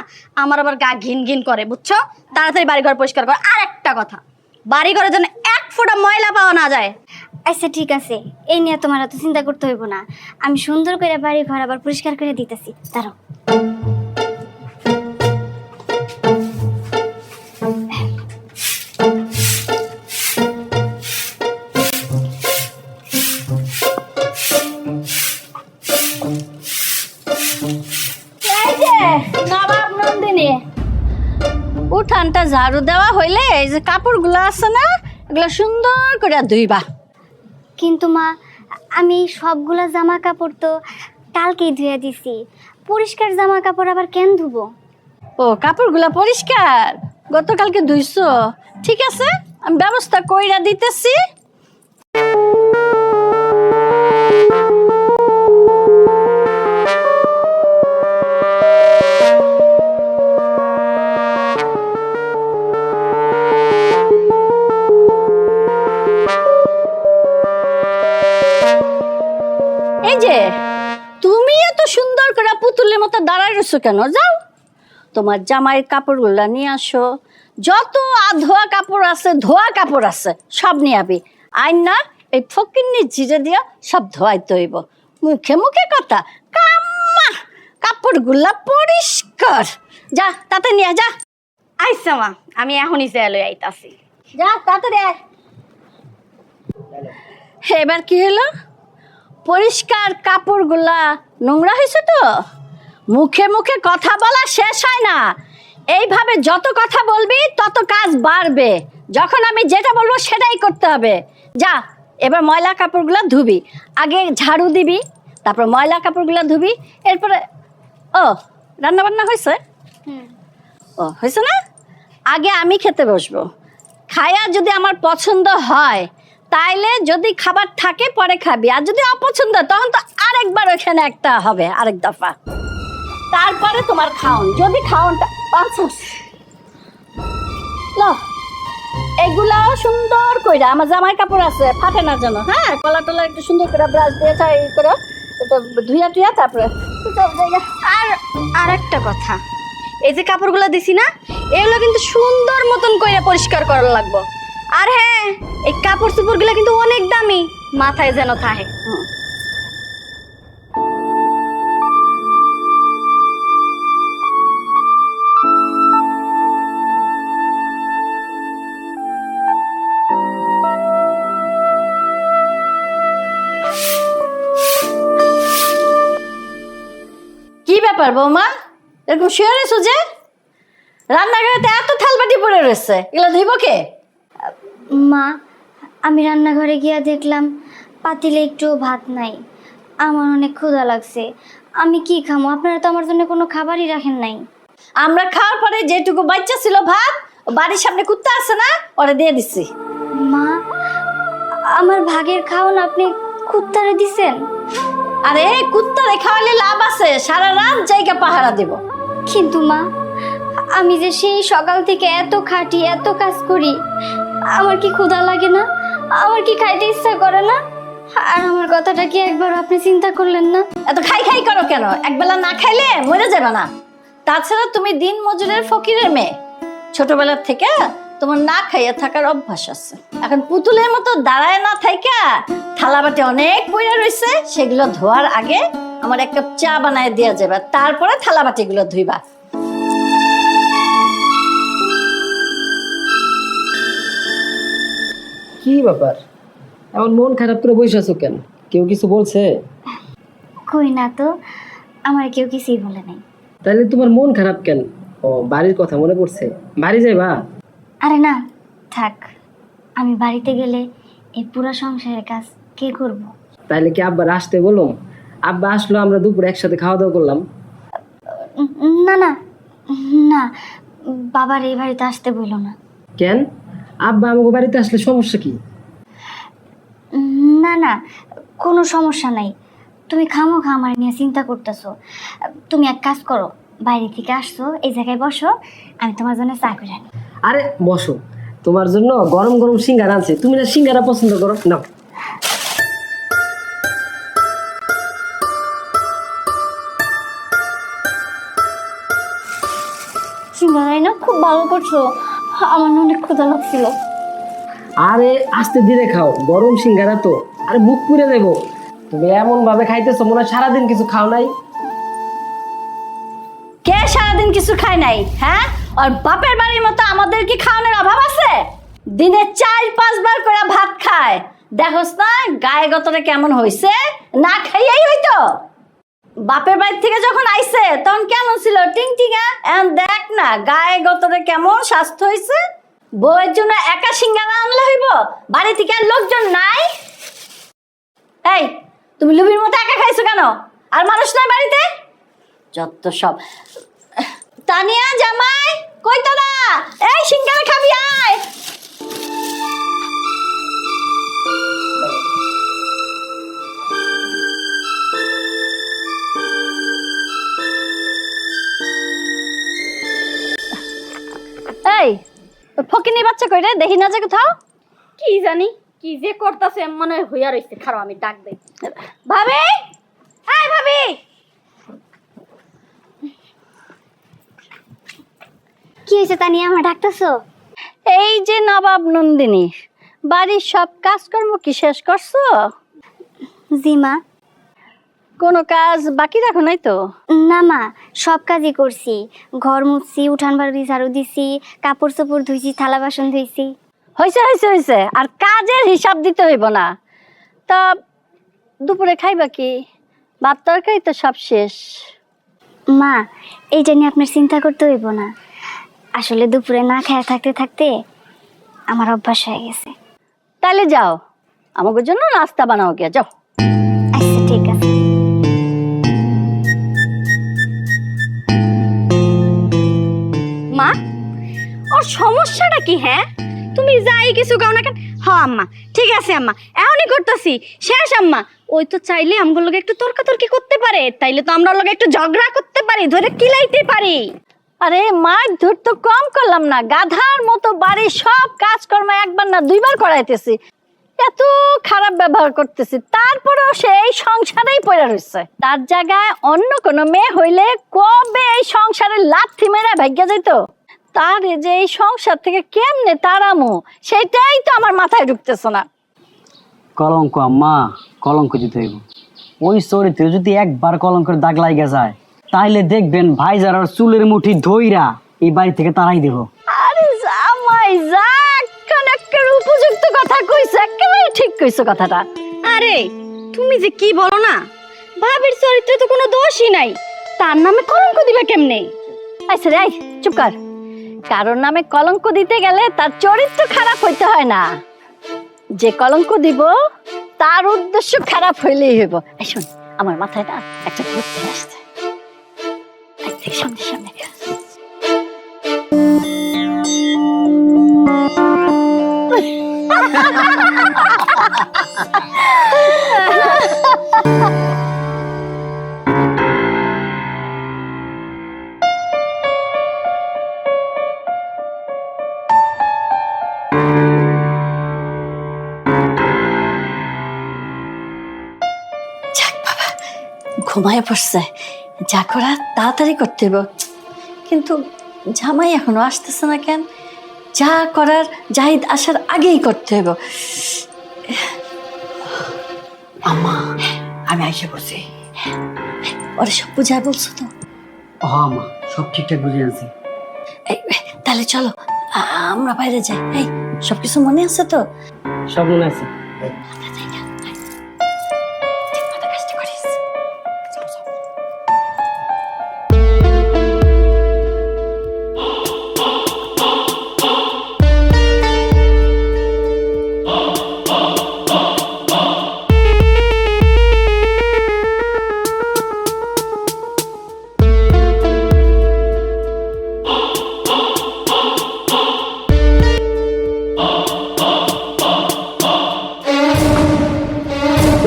আমার আবার গা ঘিন ঘিন করে, বুঝছো? তাড়াতাড়ি বাড়ি ঘর পরিষ্কার করো। আর একটা কথা, বাড়ি ঘরে যেন এক ফোঁটা ময়লা পাওয়া না যায়। আচ্ছা ঠিক আছে, এই নিয়ে তোমার এত চিন্তা করতে হইব না, আমি সুন্দর করে বাড়ি ঘর আবার পরিষ্কার করে দিতেছি, দাঁড়াও। এই যে নবাব নন্দিনী, উঠানটা ঝাড়ু দেওয়া হইলে এই যে কাপড়গুলো আছে না, এগুলো সুন্দর করে ধুইবা। কিন্তু মা, আমি এই সবগুলা জামা কাপড় তো কালকেই ধুয়ে দিছি, পরিষ্কার জামা কাপড় আবার কেন ধুবো? ও, কাপড়গুলো পরিষ্কার গতকালকে ধুইছো? ঠিক আছে, আমি ব্যবস্থা কইরা দিতেছি। এই যে তুমি এত সুন্দর করে পুতুলের মতো দাঁড়ায় রয়েছো কেন? যাও, তোমার জামাইয়ের কাপড়গুলা নিয়ে আসো। যত ধোয়া কাপড় আছে, ধোয়া কাপড় আছে, সব নিয়ে আবি। আইন না এই ফকিন্নি জিরে দিয়া সব ধোয়াইতে হইব। মুখে মুখে কথা, কাম্মা কাপড়গুলা পরিষ্কার। যা তাতে নিয়ে যা। আইসা মা, আমি এখনই যে লই আইতাছি। যা তাড়াতাড়ি আয়। এবার কি হলো? পরিষ্কার কাপড়গুলা নোংরা হয়েছে তো? মুখে মুখে কথা বলা শেষ হয় না, এইভাবে যত কথা বলবি তত কাজ বাড়বে। যখন আমি যেটা বলবো সেটাই করতে হবে। যা, এবার ময়লা কাপড়গুলা ধুবি। আগে ঝাড়ু দিবি, তারপর ময়লা কাপড়গুলা ধুবি, এরপরে ও রান্না বান্না হয়েছে? ও হয়েছে না? আগে আমি খেতে বসবো, খায়া যদি আমার পছন্দ হয় তাইলে যদি খাবার থাকে পরে খাবি, আর যদি অপছন্দ তখন তো আরেকবার ওখানে একটা হবে, আরেক দফা। তারপরে তোমার খাওন, যদি খাওনটা এগুলাও সুন্দর কইরা, আমার জামাই কাপড় আছে ফাটে না যেন, হ্যাঁ, কলা টলা একটু সুন্দর করে ব্রাশ দিয়ে করে ধুইয়া টুইয়া তারপরে আর আর একটা কথা, এই যে কাপড়গুলো দিছি না, এগুলো কিন্তু সুন্দর মতন কইরা পরিষ্কার করা লাগবে। আর হ্যাঁ, এই কাপড় চোপড়গুলো কিন্তু অনেক দামি, মাথায় যেন থাকে। কি ব্যাপার বৌমা, এরকম শুয়ে রয়েছো যে? রান্নাঘরে এত থালবাটি পড়ে রয়েছে, এগুলো ধুইব কে? মা, আমি রান্নাঘরে গিয়া দেখলাম পাতিলে একটু ভাত নাই। আমার অনেক ক্ষুধা লাগছে, আমি কি খামো? আপনারা তো আমার জন্য কোনো খাবারই রাখেন নাই। আমরা খাওয়ার পরে যেটুকু বাচ্চা ছিল ভাত, বাড়ির সামনে কুত্তা আছে না, ওরা দিয়ে দিচ্ছি। মা, আমার ভাগের খাওন আপনি কুত্তারে দিছেন? আরে কুত্তারে খাওয়ালে লাভ আছে, সারা রাত জায়গা পাহারা দেব। কিন্তু মা, আমি যে সেই সকাল থেকে এত খাটি, এত কাজ করি, আমার কি ক্ষুধা লাগে না? আমার কি খাইতে ইচ্ছা করে না? আর আমার কথাটা কি একবার আপনি চিন্তা করলেন না? এত খাই খাই করো কেন? একবেলা না খাইলে মরে যাবে না। তাছাড়া তুমি দিন মজুরের ফকিরের মেয়ে, ছোটবেলার থেকে তোমার না খাইয়া থাকার অভ্যাস আছে। এখন পুতুলের মতো দাঁড়ায় না থাইকা থালা বাটি অনেক পয়রা রয়েছে, সেগুলো ধোয়ার আগে আমার এক কাপ চা বানায় দেওয়া যাবে, তারপরে থালা বাটিগুলো ধুইবা। কি ব্যাপার, এমন মন খারাপ করে বসে আছো কেন? কেউ কিছু বলছে? কই না তো, আমার কেউ কিছুই বলে নাই। তাহলে তোমার মন খারাপ কেন? ও, বাড়ির কথা মনে পড়ছে, বাড়ি যাইবা? আরে না, থাক। আমি বাড়িতে গেলে এই পুরো সংসারের কাজ কে করব? তাইলে কি আব্বার আসতে বলুম? আব্বা আসলো, আমরা দুপুরে একসাথে খাওয়া দাওয়া করলাম। না না না, বাবার এই বাড়িতে আসতে বইল না। কেন? আব্বা আমাকে বাড়িতে আসলে সমস্যা কি? না না, কোনো সমস্যা নাই। তুমি খামোখা আমার নিয়ে চিন্তা করতেছো। তুমি এক কাজ করো, বাইরে থেকে আসছো, এই জায়গায় বসো, আমি তোমার জন্য চা করে আনি। আরে বসো, তোমার জন্য গরম গরম সিঙ্গারা আনছে। তুমি না সিঙ্গারা পছন্দ করো, নাও। সিঙ্গারাই না, খুব ভালো করছো। আমার না অনেক ক্ষুধা লাগছিল। আরে আস্তে ধীরে খাও, গরম সিঙ্গারা তো। আরে মুখ পুড়ে দেবো। তুমি এমন ভাবে খাইতেছো মনে হয় সারাদিন কিছু খাও নাই। কে সারাদিন কিছু খায় নাই? হ্যাঁ, আর বাপের বাড়ির মতো আমাদের কি খাওয়ানোর অভাব আছে? দিনে 4-5 বার করে ভাত খায়, দেখোস না গায়ে গতরে কেমন হইছে? না খাইয়াই হইতো। বাপের বাড়ি থেকে যখন আইছে তখন কেমন ছিল? টিংটিঙা। এখন দেখ না গায়ে গতরে কেমন স্বাস্থ্য হইছে। বউয়ের জন্য একা সিঙ্গারা আনলে হইব? বাড়ি থেকে আর লোকজন নাই? এই, তুমি লুবির মতো একা খাইছো কেন? আর মানুষ নাই বাড়িতে? যত সব। তানিয়া, জামাই কই তোরা? এই সিঙ্গারা খাবি আয়। এই ফকিনি বাচ্চা কই রে? দেখি না যে কোথাও। কি জানি কি যে করতেছে, মনে হইয়া রইছে। খারাপ, আমি ডাক দেই। ভাবি, এই ভাবি। কি হয়েছে তানিয়া, আমার ডাকতেছো? এই যে নবাব নন্দিনী, বাড়ির সব কাজকর্ম কি শেষ করছো? জি মা। কোনো কাজ বাকি রাখো নাই তো? না মা, সব কাজই করছি। ঘর মুছছি, উঠান বাড়ি ঝাড়ু দিছি, কাপড় চোপড় ধুইছি, থালা বাসন ধুইছি। হয়েছে হয়েছে হয়েছে, আর কাজের হিসাব দিতে হইব না। তা দুপুরে খাইবা কি? ভাত তরকারি তো সব শেষ। মা, এইটা নিয়ে আপনার চিন্তা করতে হইব না। আসলে দুপুরে না খেয়ে থাকতে থাকতে আমার অভ্যাস হয়ে গেছে। তাহলে যাও, আমাদের জন্য নাস্তা বানাও গিয়া, যাও। আচ্ছা ঠিক আছে। মা, ওর সমস্যাটা কি? হ্যাঁ, তুমি যাই কিছু গাও না কেন? হ্যাঁ আম্মা, ঠিক আছে আম্মা, এখনই করতেছি। শেষ আম্মা। ওই তো চাইলে আমগুলো লগে একটু তর্কাতর্কি করতে পারে, তাইলে তো আমরা লগে একটু ঝগড়া করতে পারি, ধরে কিলাইতে পারি। আরে মার ধর তো কম করলাম না, গাধার মতো বাড়ির সব কাজকর্ম একবার না দুইবার করাইতেছি। এত খারাপ ব্যবহার করতেছি, তারপরেও সে এই সংসারেই পড়ে রয়েছে। তার জায়গায় অন্য কোনো মেয়ে হইলে কবে এই সংসারে লাথি মেরে ভাগ্য যেত। তার এই যে এই সংসার থেকে কেমনে তাড়ামো, সেটাই তো আমার মাথায় ঢুকতেছে না। কলঙ্ক আম্মা, কলঙ্ক দিতে হইব। ওই চরিত্রে যদি একবার কলঙ্কের দাগ লাগা যায়, তাহলে দেখবেন ভাইজার আর চুলের মুঠি ধইরা এই বাড়ি থেকে তাড়াই দেব। আরে জামাই যা, একটা উপযুক্ত কথা কইছে, একেবারে ঠিক কইছো কথাটা। আরে তুমি যে কি বলো না, ভাবির চরিত্রে তো কোনো দোষই নাই, তার নামে কলঙ্ক দিবে কেমনে? আচ্ছা রে, চুপ কর। কারোর নামে কলঙ্ক দিতে গেলে তার চরিত্র খারাপ হইতে হয় না, যে কলঙ্ক দিব তার উদ্দেশ্য খারাপ হইলেই হইব। এই শোন, আমার মাথায় না একটা বুদ্ধি আসছে। সামনে সামনে ঘুমায় পড়ছে, যা করার তাড়াতাড়ি করতে হবে। কিন্তু জামাই এখনো আসতেছে না কেন? যা করার জাহিদ আসার আগেই করতে হবে। আম্মা, আমি আইসা পড়ছি। ওরা সব বুঝায় বলছো তো? আম্মা, সব ঠিকঠাক বুঝে আছি। এই, তাহলে চলো আমরা বাইরে যাই। এই, সবকিছু মনে আছে তো? সব মনে আছে।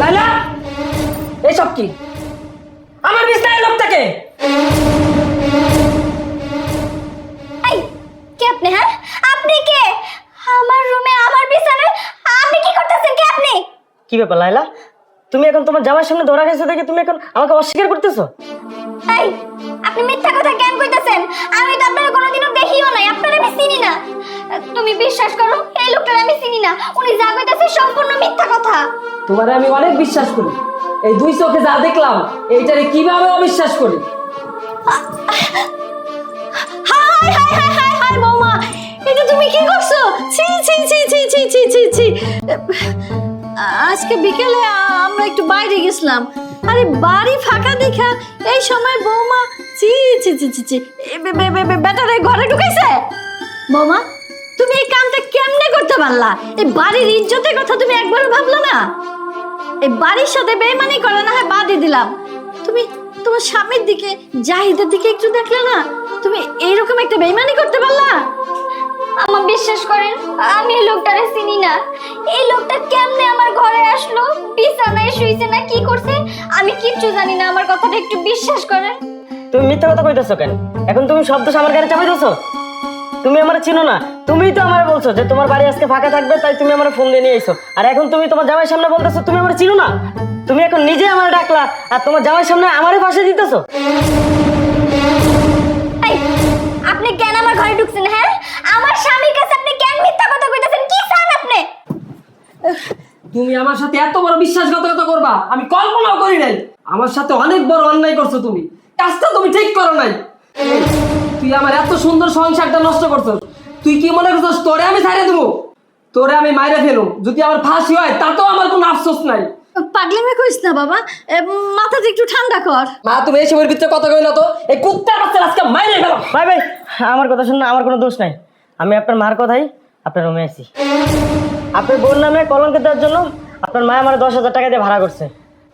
লাইলা, এইসব কি? আমার বিছনায় লোকটাকে এই কে আপনি? হ্যাঁ, আপনি কে? আমার রুমে আমার বিছানায় আপনি কি করতেছেন? কে আপনি? কি ব্যাপার লাইলা, তুমি এখন তোমার জামাইয়ের সামনে ধরা গেছে দেখে তুমি এখন আমাকে অস্বীকার করতেছো? এই, আপনি মিথ্যা কথা কেন কইতাছেন? আমি তো আপনাকে কোনোদিনও দেখিও নাই, আপনারে আমি চিনি না। তুমি বিশ্বাস করো, এই লোকটারে আমি চিনি না। উনি যা কইতাছে সম্পূর্ণ মিথ্যা কথা। তোমারে আমি অনেক বিশ্বাস করি, এই দুই চোখে যা দেখলাম এইটারে কিভাবে অবিশ্বাস করি? High high high high high বৌমা, এটা তুমি কি করছো? ছি ছি ছি ছি ছি ছি ছি ছি। আজকে বিকেলে আমরা একটু বাইরে গেছিলাম, আরে বাড়ি ফাঁকা দেখা এই সময় বৌমা ছি ছি ছি ছি ছি বেটারে ঘরে ঢুকাইছে। বৌমা, তুমি এই কামটা কেমনে করতে পারলা? এই বাড়ির ইজ্জতের কথা তুমি একবারও ভাবলা না? এই বাড়ির সাথে বেইমানি করে না হয় বাদই দিলাম, তুমি তোমার স্বামীর দিকে জাহিদের দিকে একটু দেখলে না? তুমি এইরকম একটা বেইমানি করতে পারলা? আমার বিশ্বাস করেন, আমি এই লোকটারে চিনি না। এই লোকটা কেমনে আমার ঘরে আসলো, বিছানায় শুইছে না কি করছে, আমি কিচ্ছু জানি না। আমার কথাটা একটু বিশ্বাস করেন। তুমি মিথ্যা কথা কইতেছো কেন? এখন তুমি সব দোষ আমার গাড়ি চাপাইতেছো। তুমি আমার চিনো না, তুমিই তো আমার বলছো যে তোমার বাড়ি আজকে ফাঁকা থাকবে, তাই তুমি আমার ফোন দিয়ে নিয়ে আইছো। আর এখন তুমি তোমার জামাইয়ের সামনে বলতেছো তুমি আমার চিনো না। তুমি এখন নিজে আমার ডাকলা আর তোমার জামাইয়ের সামনে আমারই ফাঁসি দিতেছো। এই, আপনি কেন আমার ঘরে ঢুকছেন? হ্যাঁ, আমার স্বামীর কাছে আপনি কেন মিথ্যা কথা কইতাছেন? কি চান আপনি? তুমি আমার সাথে এত বড় বিশ্বাসঘাতকতা করবা আমি কল্পনাও করি নাই। আমার সাথে অনেক বড় অন্যায় করছো তুমি, কাজটা তুমি ঠিক করো নাই। তুই আমার এত সুন্দর সংসারটা নষ্ট করছো। তুই কি মনে করছিস তোরে আমি ছাড়িয়ে দেবো? তোরে আমি মাইরে ফেলো, যদি আমার ফাঁসি হয় তাতেও আমার কোনো আফসোস নাই। পাগলামি করিস না বাবা, মাথাটা একটু ঠান্ডা কর। মা, তুমি এই সময়ের ভিতরে কথা কইলা তো, এই কুত্তার বাচ্চা আজকে মাইরে ফেলো। ভাই ভাই, আমার কথা শুনুন, আমার কোনো দোষ নাই। আমি আপনার মার কথাই আপনার রুমে আছি। আপনার বোন নামে কলঙ্ক দেওয়ার জন্য আপনার মা আমার 10,000 টাকা দিয়ে ভাড়া করছে।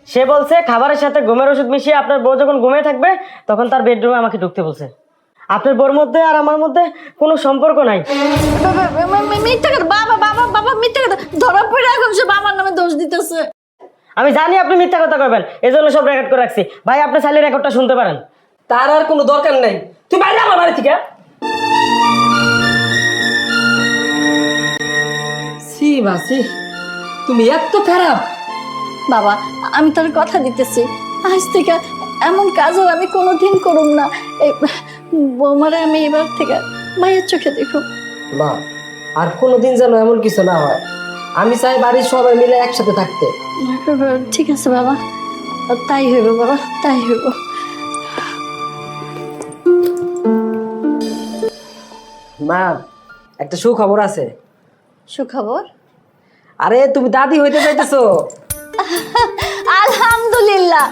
সে বলছে খাবারের সাথে ঘুমের ওষুধ মিশিয়ে আপনার বউ যখন ঘুমিয়ে থাকবে তখন তার বেডরুমে আমাকে ঢুকতে বলছে। আপনার বউর মধ্যে আর আমার মধ্যে কোনো সম্পর্ক নাই। মিথ্যা কথা বাবা, বাবা বাবা মিথ্যা কথা, ধরা পড়ে এখন সে বাবার নামে দোষ দিতেছে। আমি জানি আপনি মিথ্যা কথা কইবেন, এই জন্য সব রেকর্ড করে রাখছি। ভাই, আপনি চাইলে রেকর্ডটা শুনতে পারেন। তার আর কোনো দরকার নেই। তুই বাইরে আমার বাড়ি থেকে। সি বাসি, তুমি এত খারাপ? বাবা আমি তোর কথা দিতেছি, আজ থেকে এমন কাজ আর আমি কোনোদিন করুম না। এই বৌমারে আমি এবার থেকে মায়ের চোখে দেখো। মা, আর কোনোদিন যেন এমন কিছু না হয়। আমি চাই বাড়ির সবাই মিলে একসাথে থাকতে। ঠিক আছে বাবা, তাই হইব বাবা, তাই হইব। মা, একটা সুখবর আছে। সুখবর? আরে তুমি দাদি হইতে চাইতেছো। আলহামদুলিল্লাহ,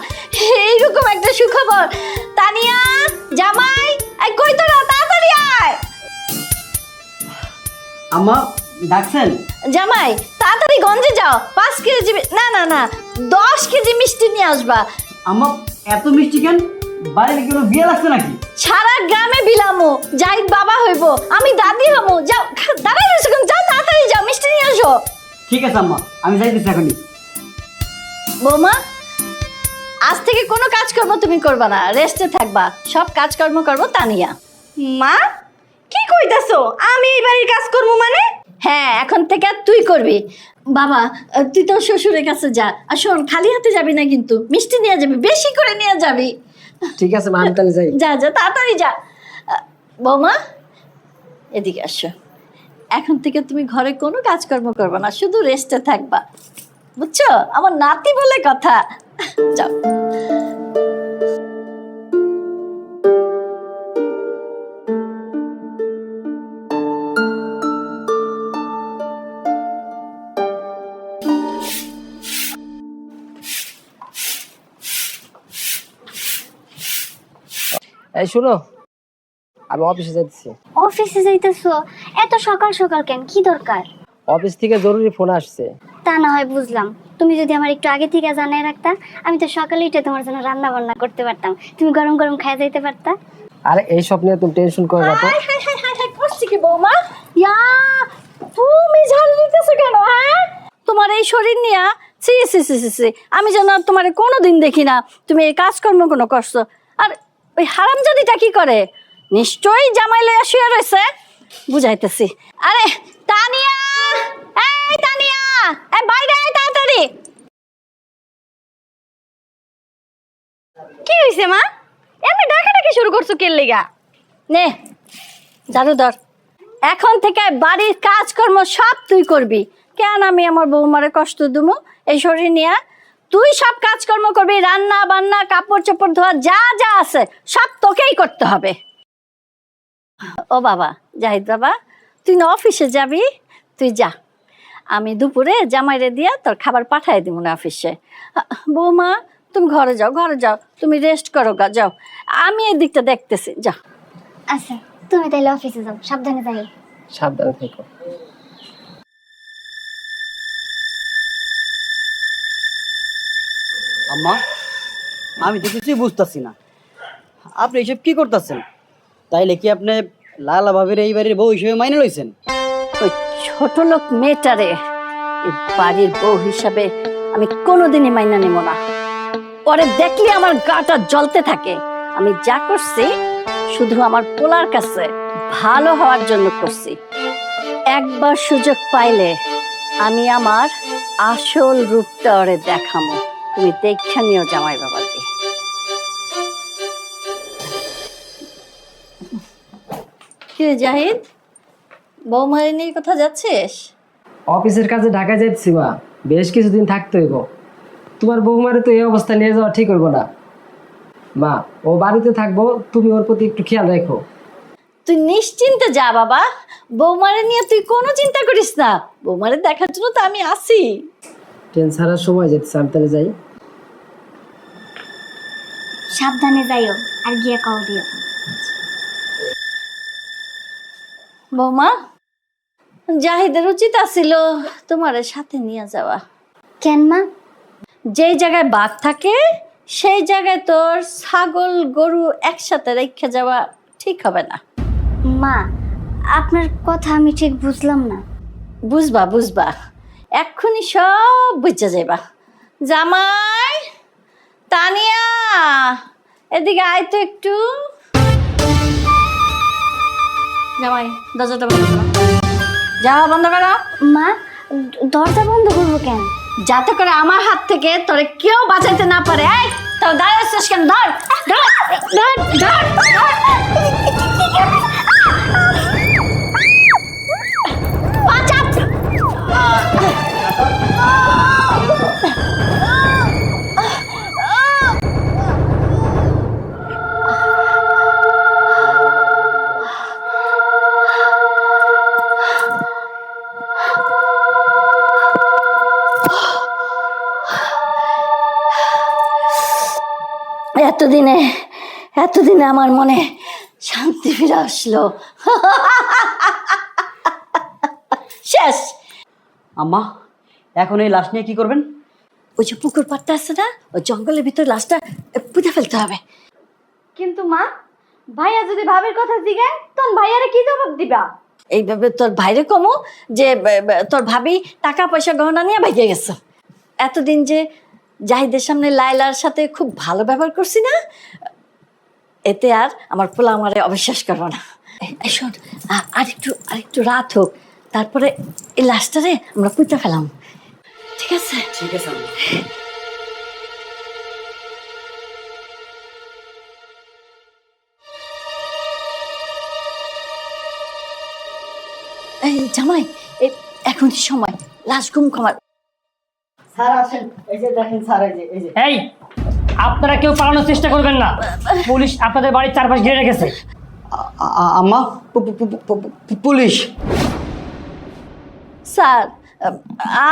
এইরকম একটা সুখবর। তানিয়া, জামাই, এই কই তোরা, তাড়াতাড়ি আয়। আম্মা ডাকছেন? জামাই তাড়াতাড়ি গঞ্জে যাও, 5 কেজি না না না 10 কেজি মিষ্টি নিয়ে আসবা। আম্মা এত মিষ্টি কেন? বাড়িতে কোনো বিয়ে লাগছে নাকি? সারা গ্রামে বিলামো, জাহিদ বাবা হইব, আমি দাদি হবো। যাও, দাঁড়াই রয়েছে কেন? যাও তাড়াতাড়ি যাও, মিষ্টি নিয়ে আসো। ঠিক আছে আম্মা, আমি যাইতেছি এখনই। বৌমা, আজ থেকে কোনো কাজকর্ম তুমি করবা না, রেস্টে থাকবা। সব কাজকর্ম করবো তানিয়া। মা কি কইতাছো? আমি এই বাড়ির কাজ করবো মানে? হ্যাঁ, এখন থেকে আর তুই করবি। বাবা তুই তোর শ্বশুরের কাছে যা, আর শোন খালি হাতে যাবি না কিন্তু, মিষ্টি নিয়ে যাবি, বেশি করে নিয়ে যাবি। ঠিক আছে মা, আমি তাহলে যাই। যা যা তাড়াতাড়ি যা। বৌমা এদিকে আসো, এখন থেকে তুমি ঘরে কোনো কাজকর্ম করবে না, শুধু রেস্টে থাকবা, বুঝছো? আমার নাতি বলে কথা। যাও। এই শুনো, আমি অফিসে যাচ্ছি। অফিসে যাইতেছো? এত সকাল সকাল কেন, কি দরকার? অফিস থেকে জরুরি ফোন আসছে। তা না হয় বুঝলাম, তুমি যদি আমার একটু আগে থেকে জানাই রাখতা, আমি তো সকালে উঠে তোমার জন্য রান্না বান্না করতে পারতাম, তুমি গরম গরম খাইয়ে যাইতে পারতা। আরে এই সব নিয়ে তুমি টেনশন করো না তো। High high high high high, করছি কি বৌমা? ইয়া, তুমি ঝাড়ু দিতেছো কেন? হ্যাঁ, তোমার এই শরীর নিয়া সি সি সি সি সি, আমি যেন আর তোমারে কোনোদিন দেখি না তুমি এই কাজকর্ম কোনো করছো। আর ওই হারামজাদিটা কি করে? নিশ্চয়ই জামাই লইয়া শুয়ে রয়েছে, বুঝাইতেছি। আরে তানিয়া, এই তানিয়া, এই বাইরে আয় তাড়াতাড়ি। কি হইছে মা? এমনি ডাকাডাকি শুরু করছো কেন লিগা? নে ঝাড়ু ধর, এখন থেকে বাড়ির কাজকর্ম সব তুই করবি। কেন আমি আমার বৌমারে কষ্ট দেবো এই শরীর নিয়ে? তুই সব কাজকর্ম করবি, রান্না বান্না, কাপড় চোপড় ধোয়া, যা যা আছে সব তোকেই করতে হবে। ও বাবা, জাহিদ বাবা, তুই না অফিসে যাবি, তুই যা, আমি দুপুরে জামাইরে দিয়া তোর খাবার পাঠাই দিব না অফিসে। বৌমা তুমি ঘরে যাও, ঘরে যাও, তুমি রেস্ট করো গা, যাও, আমি এই দিকটা দেখতেছি, যাও। আচ্ছা তুমি তাইলে অফিসে যাও, সাবধানে যাই। সাবধানে থেকো। আম্মা আমি তো কিছুই বুঝতেছি না, আপনি এসব কি করতেছেন? তাইলে কি আপনি লালা ভাবির এই বাড়ির বউ হিসেবে মাইনে লইছেন? ওই ছোট লোক মেয়েটারে এই বাড়ির বউ হিসাবে আমি কোনোদিনই মাইনা নেব না। পরে দেখলে আমার গাটা জ্বলতে থাকে। আমি যা করছি শুধু আমার পোলার কাছে ভালো হওয়ার জন্য করছি। একবার সুযোগ পাইলে আমি আমার আসল রূপটা ওরে দেখামো, তুমি দেখা নিও জামাই বাবাজি। কি রে জাহিদ, বৌমারি নিয়ে কোথা যাচ্ছিস? অফিসের কাজে ঢাকায় যাচ্ছি মা, বেশ কিছুদিন থাকতে হইব। তোমার বৌমারে তো এই অবস্থা নিয়ে যাওয়া ঠিক হইব না মা। ও বাড়িতে থাকবো, তুমি ওর প্রতি একটু খেয়াল রাখো। তুই নিশ্চিন্তে যা বাবা, বৌমারে নিয়ে তুই কোনো চিন্তা করিস না, বৌমারে দেখার জন্য তো আমি আছি। ট্রেন ছাড়ার সময় যেতেছে, আমি তাহলে যাই। সাবধানে যাইও, আর গিয়া কল দিও। বৌমা, জাহিদের উচিত আছিল তোমার সাথে নিয়ে যাওয়া। কেন মা? যেই জায়গায় বাঘ থাকে সেই জায়গায় তোর ছাগল গরু একসাথে রেখে যাওয়া ঠিক হবে না। মা আপনার কথা আমি ঠিক বুঝলাম না। বুঝবা বুঝবা, এক্ষুনি সব বুঝা যাইবা। জামাই, তানিয়া, এদিকে আয় তো একটু। জামাই দরজাটা বন্ধ করো, যাওয়া বন্ধ করো। মা দরজা বন্ধ করবো কেন? যাতে করে আমার হাত থেকে তোরে কেউ বাঁচাইতে না পারে। এই তোর দাঁড়াচ্ছিস কেন? ধর ধর ধর ধর বাঁচা। এতদিনে আমার মনে শান্তি ফিরে আসলো। শেষ। আম্মা এখন এই লাশ নিয়ে কি করবেন? ওই যে পুকুর পাড়টা আছে না, ওই জঙ্গলের ভিতর লাশটা পুঁতে ফেলতে হবে। কিন্তু মা, ভাইয়া যদি ভাবির কথা জিগায় তখন ভাইয়ারে কি জবাব দিবা? এইভাবে তোর ভাইরে কমো যে তোর ভাবি টাকা পয়সা গহনা নিয়ে ভাইগে গেছে। এতদিন যে জাহিদের সামনে লায়লার সাথে খুব ভালো ব্যবহার করছি না, এতে আর আমার পোলা আমারে অবিশ্বাস করবো না। এই শোন, আরেকটু রাত হোক, তারপরে এই লাশটারে আমরা পুঁতে ফেলাম, ঠিক আছে? ঠিক আছে আম্মা। এই জামাই, এখন সময়, লাশ গুম খামার। স্যার আসেন, এই যে দেখেন স্যার, এই যে এই, আপনারা কেউ পালানোর চেষ্টা করবেন না, পুলিশ আপনাদের বাড়ির চারপাশ ঘিরে রেখেছে। আম্মা, পুলিশ। স্যার,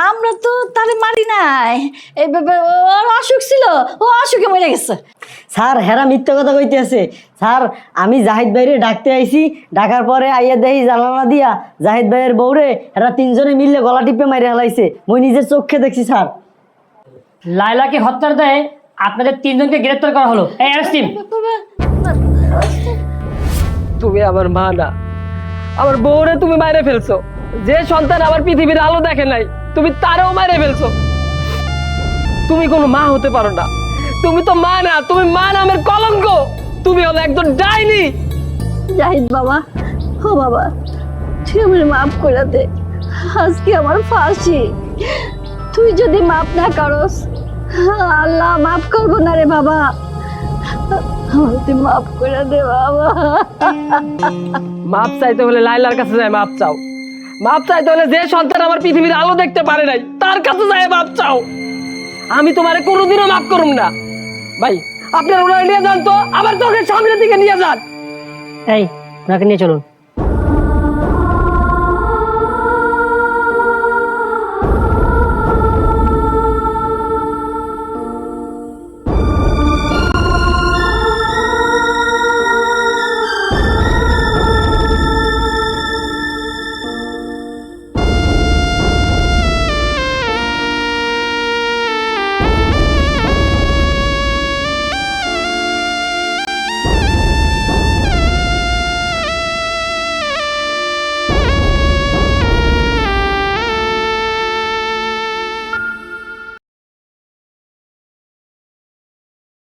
আমরা তো তারে মারি নাই, এইভাবে ওর অসুখ ছিল, ও অসুখে মরে গেছে। স্যার হেরা মিথ্যা কথা কইতে আছে। স্যার আমি জাহিদ ভাইরে ডাকতে আইছি, ডাকার পরে আইয়া দেখি জানালা দিয়া জাহিদ ভাইয়ের বউরে এরা তিনজনে মিললে গলা টিপে মাইরে হেলাইছে। মই নিজের চোখে দেখছি স্যার। লায়লাকে হত্যার দায়ে আপনাদের তিনজনকে গ্রেফতার করা হলো। এই অ্যারেস্ট টিম। তুমি আমার মা না, আমার বউরে তুমি মাইরে ফেলছো। যে সন্তান আমার পৃথিবীর আলো দেখে নাই, তুমি তারেও মাইরে ফেলছো। তুমি কোনো মা হতে পারো না, তুমি তো মা না, তুমি মা নামের কলঙ্ক, তুমি হলো একজন ডাইনি। জাহিদ বাবা, ও বাবা, তুই আমার মাফ করে দে, আজকে আমার ফাঁসি। তুই যদি মাফ না করস, আল্লাহ মাফ করবো না রে বাবা, আমার তুই মাফ করে দে বাবা। মাপ চাইতে হলে লাইলার কাছে যায় মাপ চাও। মাপ চাইতে হলে যে সন্তান আমার পৃথিবীর আলো দেখতে পারে নাই তার কাছে যায় মাপ চাও। আমি তোমারে কোনোদিনও মাফ করুম না। ভাই আপনার ওনারা নিয়ে যান তো, আমার চোখের সামনের দিকে নিয়ে যান। এই, ওনাকে নিয়ে চলুন।